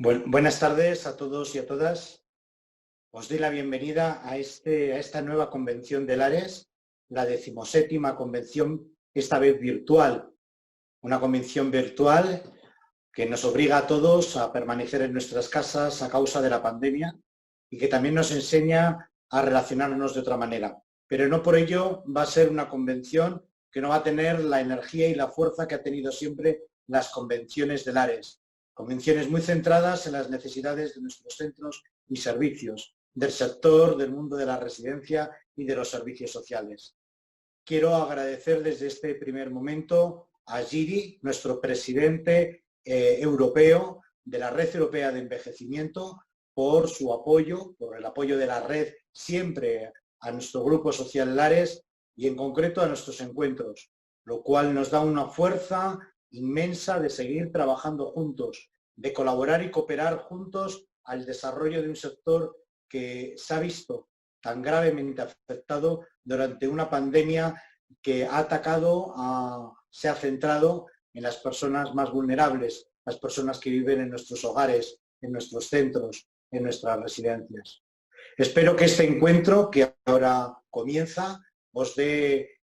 Buenas tardes a todos y a todas. Os doy la bienvenida a esta nueva convención de Lares, la 17ª convención, esta vez virtual. Una convención virtual que nos obliga a todos a permanecer en nuestras casas a causa de la pandemia y que también nos enseña a relacionarnos de otra manera. Pero no por ello va a ser una convención que no va a tener la energía y la fuerza que ha tenido siempre las convenciones de Lares. Convenciones muy centradas en las necesidades de nuestros centros y servicios, del sector, del mundo de la residencia y de los servicios sociales. Quiero agradecer desde este primer momento a Jiri, nuestro presidente europeo de la Red Europea de Envejecimiento, por su apoyo, por el apoyo de la red siempre a nuestro grupo social Lares y en concreto a nuestros encuentros, lo cual nos da una fuerza inmensa de seguir trabajando juntos, de colaborar y cooperar juntos al desarrollo de un sector que se ha visto tan gravemente afectado durante una pandemia que ha atacado, se ha centrado en las personas más vulnerables, las personas que viven en nuestros hogares, en nuestros centros, en nuestras residencias. Espero que este encuentro, que ahora comienza, os dé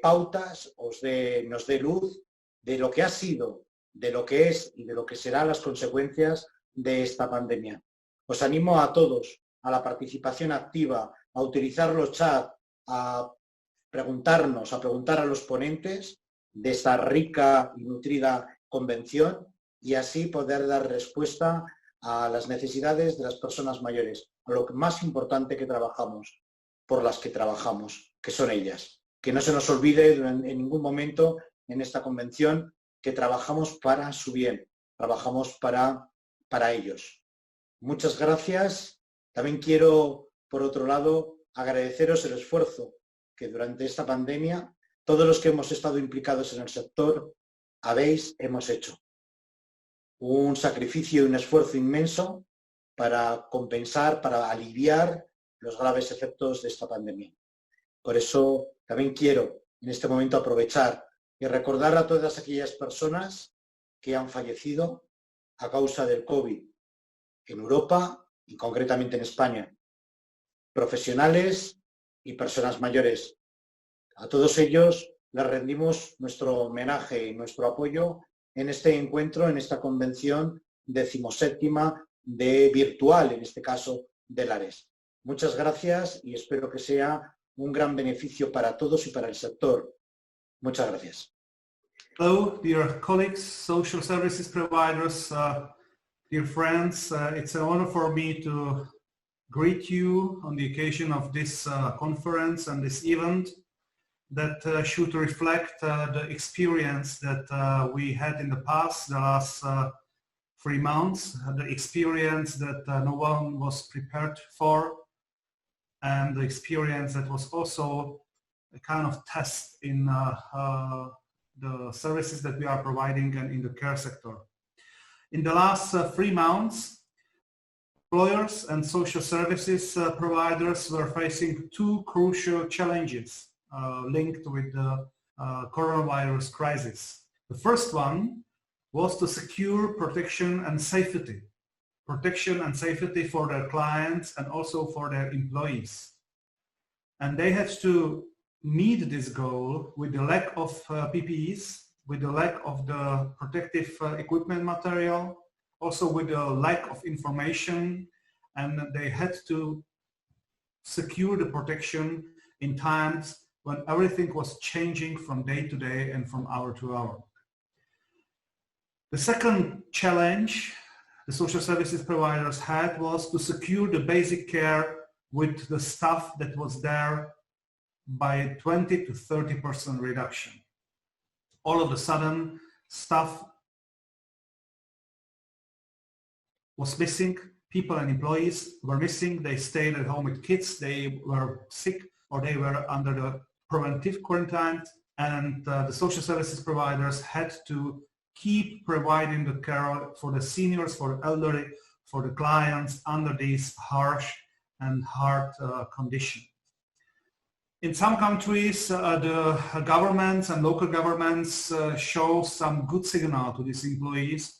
pautas, nos dé luz de lo que ha sido, de lo que es y de lo que serán las consecuencias de esta pandemia. Os animo a todos a la participación activa, a utilizar los chats, a preguntar a los ponentes de esta rica y nutrida convención y así poder dar respuesta a las necesidades de las personas mayores, a lo más importante que trabajamos, por las que trabajamos, que son ellas. Que no se nos olvide en ningún momento en esta convención que trabajamos para su bien, trabajamos para ellos. Muchas gracias. También quiero, por otro lado, agradeceros el esfuerzo que durante esta pandemia todos los que hemos estado implicados en el sector hemos hecho. Un sacrificio y un esfuerzo inmenso para compensar, para aliviar los graves efectos de esta pandemia. Por eso también quiero en este momento aprovechar y recordar a todas aquellas personas que han fallecido a causa del COVID en Europa y concretamente en España. Profesionales y personas mayores. A todos ellos les rendimos nuestro homenaje y nuestro apoyo en este encuentro, en esta convención 17ª virtual, en este caso de Lares. Muchas gracias y espero que sea un gran beneficio para todos y para el sector. Muchas gracias. Hello, dear colleagues, social services providers, dear friends. It's an honor for me to greet you on the occasion of this conference and this event that should reflect the experience that we had in the past, the last 3 months, the experience that no one was prepared for, and the experience that was also a kind of test in the services that we are providing and in the care sector. In the last 3 months, employers and social services providers were facing 2 crucial challenges linked with the coronavirus crisis. The first one was to secure protection and safety for their clients and also for their employees. And they had to meet this goal with the lack of PPEs, with the lack of the protective equipment material, also with the lack of information, and they had to secure the protection in times when everything was changing from day to day and from hour to hour. The second challenge the social services providers had was to secure the basic care with the staff that was there by 20 to 30% reduction. All of a sudden, staff was missing, people and employees were missing, they stayed at home with kids, they were sick or they were under the preventive quarantine, and the social services providers had to keep providing the care for the seniors, for the elderly, for the clients under these harsh and hard conditions. In some countries, the governments and local governments show some good signal to these employees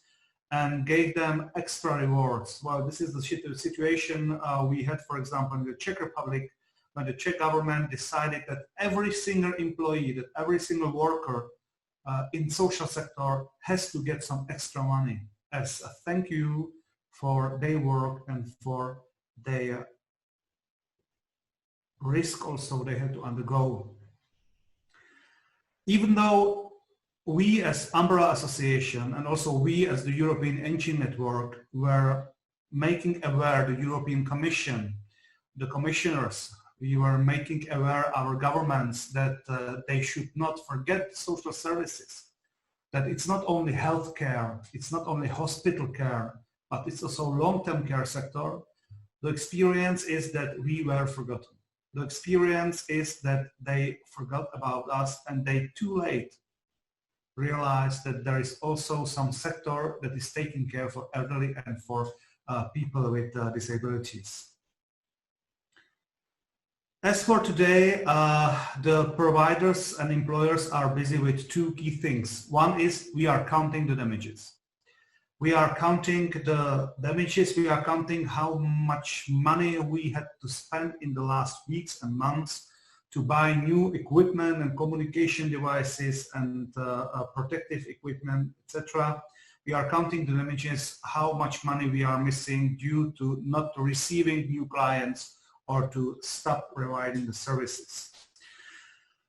and gave them extra rewards. Well, this is the situation we had, for example, in the Czech Republic, when the Czech government decided that every single employee, that every single worker in social sector has to get some extra money as a thank you for their work and for their risk also they had to undergo. Even though we as Umbrella Association and also we as the European Engine Network were making aware the European Commission, the commissioners, we were making aware our governments that they should not forget social services, that it's not only healthcare, it's not only hospital care, but it's also long-term care sector. The experience is that we were forgotten. The experience is that they forgot about us and they too late realized that there is also some sector that is taking care for elderly and for people with disabilities. As for today, the providers and employers are busy with two key things. One is we are counting the damages. We are counting the damages, we are counting how much money we had to spend in the last weeks and months to buy new equipment and communication devices and protective equipment, etc. We are counting the damages, how much money we are missing due to not receiving new clients or to stop providing the services.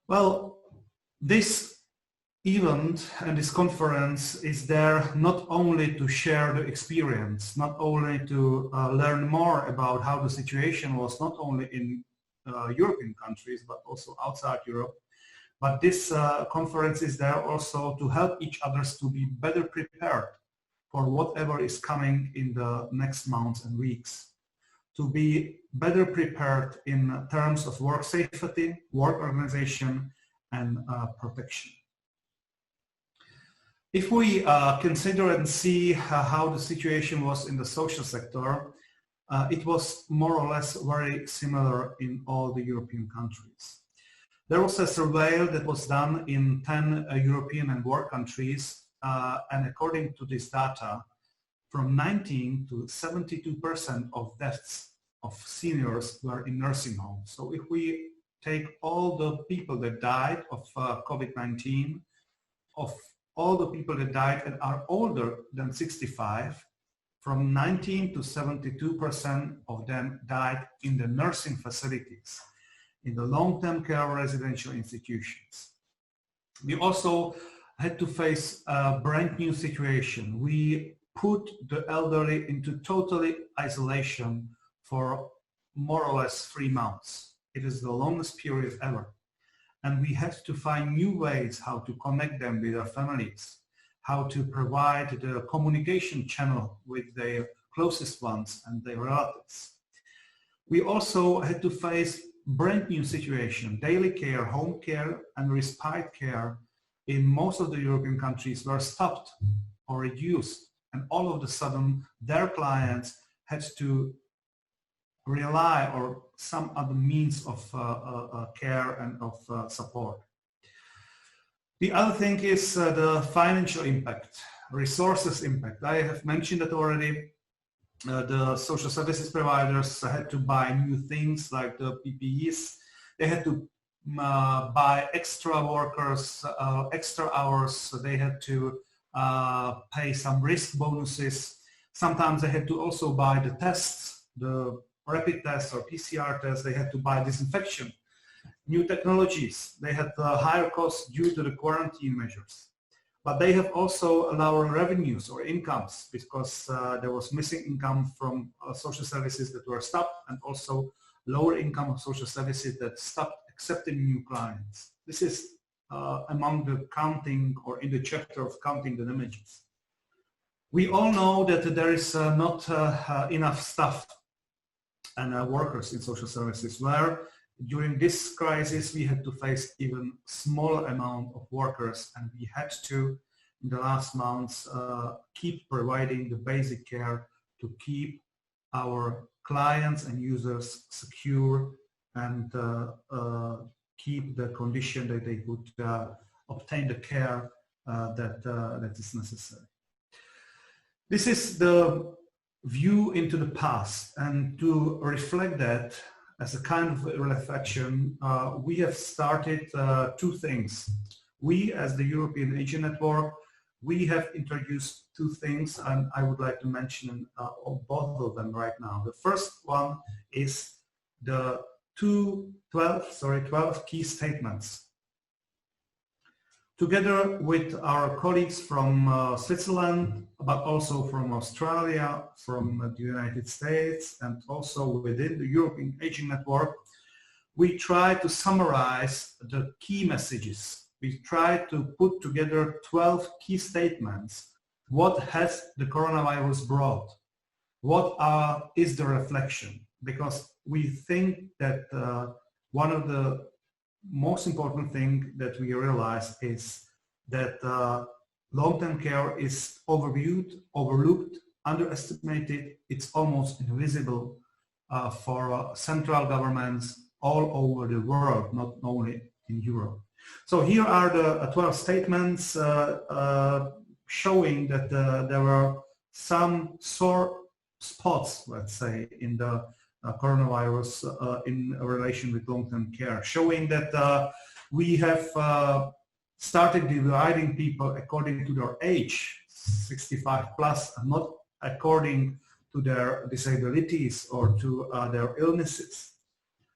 Well, this event and this conference is there not only to share the experience, not only to learn more about how the situation was not only in European countries but also outside Europe, but this conference is there also to help each other to be better prepared for whatever is coming in the next months and weeks, to be better prepared in terms of work safety, work organization and protection. If we consider and see how the situation was in the social sector, it was more or less very similar in all the European countries. There was a survey that was done in 10 European and world countries, and according to this data, from 19 to 72% of deaths of seniors were in nursing homes. So if we take all the people that died of COVID-19, of all the people that died and are older than 65, from 19 to 72% of them died in the nursing facilities, in the long-term care residential institutions. We also had to face a brand new situation. We put the elderly into totally isolation for more or less 3 months. It is the longest period ever. And we had to find new ways how to connect them with their families, how to provide the communication channel with their closest ones and their relatives. We also had to face brand new situation. Daily care, home care and respite care in most of the European countries were stopped or reduced, and all of a sudden their clients had to rely on some other means of care and of support. The other thing is the financial impact, resources impact. I have mentioned that already. The social services providers had to buy new things like the PPEs. They had to buy extra workers, extra hours. So they had to pay some risk bonuses. Sometimes they had to also buy the tests, the rapid tests or PCR tests. They had to buy disinfection. New technologies, they had higher costs due to the quarantine measures. But they have also lower revenues or incomes because there was missing income from social services that were stopped, and also lower income of social services that stopped accepting new clients. This is among the counting or in the chapter of counting the damages. We all know that there is not enough staff and workers in social services, where during this crisis we had to face even smaller amount of workers, and we had to, in the last months, keep providing the basic care to keep our clients and users secure and keep the condition that they would obtain the care that is necessary. This is the view into the past, and to reflect that as a kind of reflection, we have started two things. We, as the European Aging Network, we have introduced two things, and I would like to mention both of them right now. The first one is the 12 key statements. Together with our colleagues from Switzerland, but also from Australia, from the United States, and also within the European Aging Network, we try to summarize the key messages. We try to put together 12 key statements. What has the coronavirus brought? What is the reflection? Because we think that one of the most important thing that we realize is that long-term care is overviewed, overlooked, underestimated. It's almost invisible for central governments all over the world, not only in Europe. So here are the 12 statements showing that there were some sore spots, let's say, in the coronavirus in relation with long-term care, showing that we have started dividing people according to their age, 65 plus, and not according to their disabilities or to their illnesses,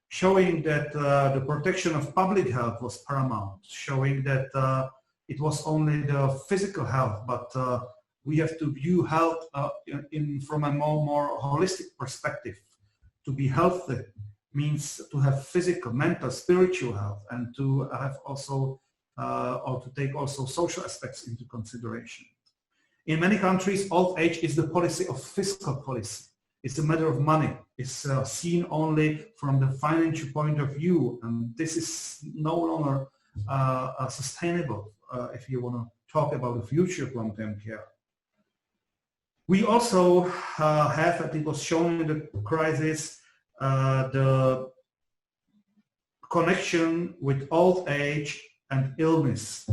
showing that the protection of public health was paramount, showing that it was only the physical health, but we have to view health from a more holistic perspective. To be healthy means to have physical, mental, spiritual health, and to have also, or to take also social aspects into consideration. In many countries, old age is the policy of fiscal policy. It's a matter of money. It's seen only from the financial point of view, and this is no longer sustainable if you want to talk about the future of long-term care. We also have, as it was shown in the crisis, the connection with old age and illness.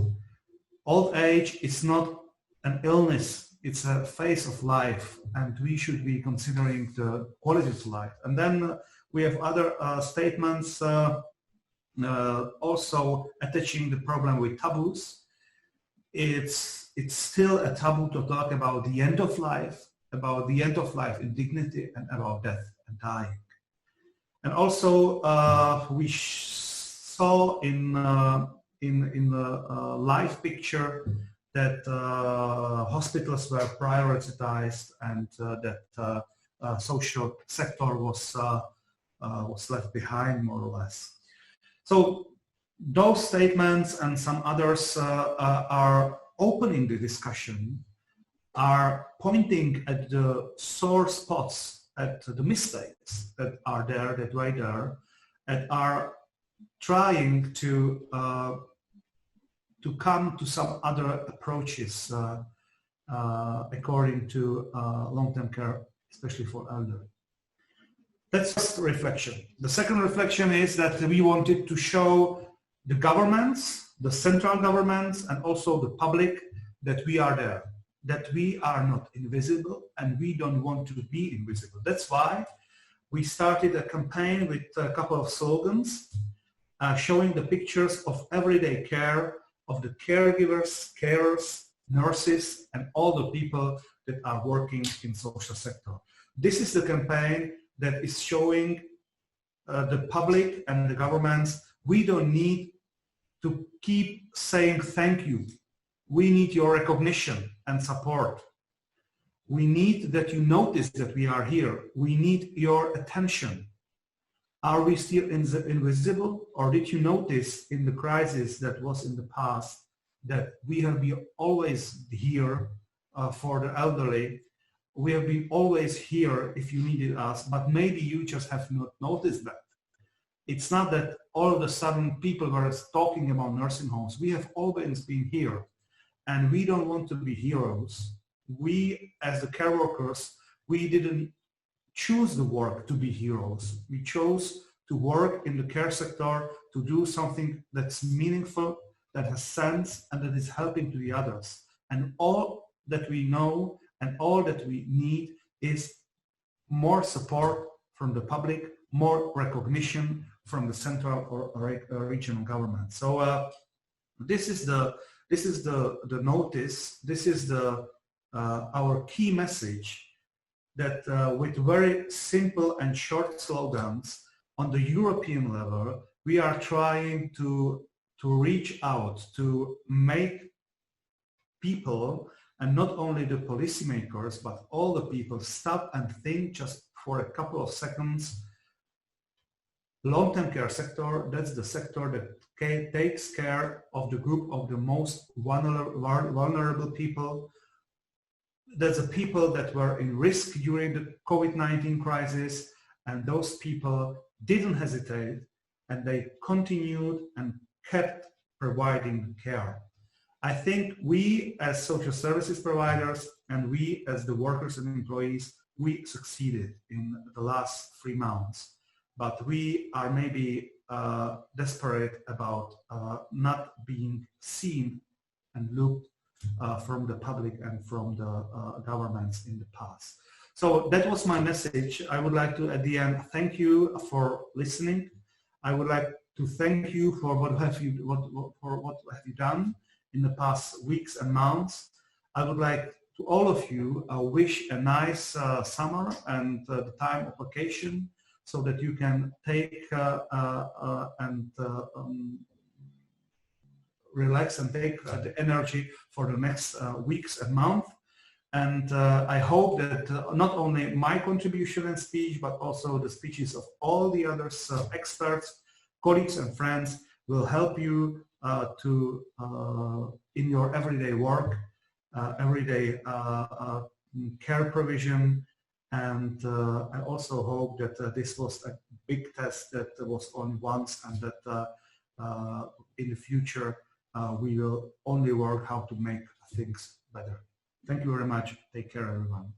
Old age is not an illness, it's a phase of life, and we should be considering the quality of life. And then we have other statements also attaching the problem with taboos. It's still a taboo to talk about the end of life in dignity, and about death and dying. And also we saw in the live picture that hospitals were prioritized, and that social sector was left behind, more or less. So those statements and some others are opening the discussion, are pointing at the sore spots, at the mistakes that are there, that were there, and are trying to come to some other approaches according to long-term care, especially for elderly. That's just a reflection. The second reflection is that we wanted to show the governments, the central governments, and also the public that we are there, that we are not invisible, and we don't want to be invisible. That's why we started a campaign with a couple of slogans showing the pictures of everyday care of the caregivers, carers, nurses, and all the people that are working in social sector. This is the campaign that is showing the public and the governments, we don't need to keep saying thank you. We need your recognition and support. We need that you notice that we are here. We need your attention. Are we still invisible, or did you notice in the crisis that was in the past that we have been always here for the elderly? We have been always here if you needed us, but maybe you just have not noticed that. It's not that all of a sudden people were talking about nursing homes. We have always been here, and we don't want to be heroes. We, as the care workers, we didn't choose the work to be heroes. We chose to work in the care sector to do something that's meaningful, that has sense, and that is helping to the others. And all that we know and all that we need is more support from the public, more recognition from the central or regional government. So this is the notice. This is the our key message, that with very simple and short slogans on the European level, we are trying to reach out, to make people, and not only the policymakers, but all the people, stop and think just for a couple of seconds. Long-term care sector, that's the sector that takes care of the group of the most vulnerable people. That's the people that were in risk during the COVID-19 crisis, and those people didn't hesitate, and they continued and kept providing care. I think we as social services providers and we as the workers and employees, we succeeded in the last 3 months, but we are maybe desperate about not being seen and looked from the public and from the governments in the past. So that was my message. I would like to, at the end, thank you for listening. I would like to thank you for what have you done in the past weeks and months. I would like to all of you wish a nice summer and the time of vacation, so that you can take and relax and take the energy for the next weeks and months. And I hope that not only my contribution and speech, but also the speeches of all the other experts, colleagues and friends will help you in your everyday work, everyday care provision. And I also hope that this was a big test that was on once, and that in the future we will only work how to make things better. Thank you very much. Take care, everyone.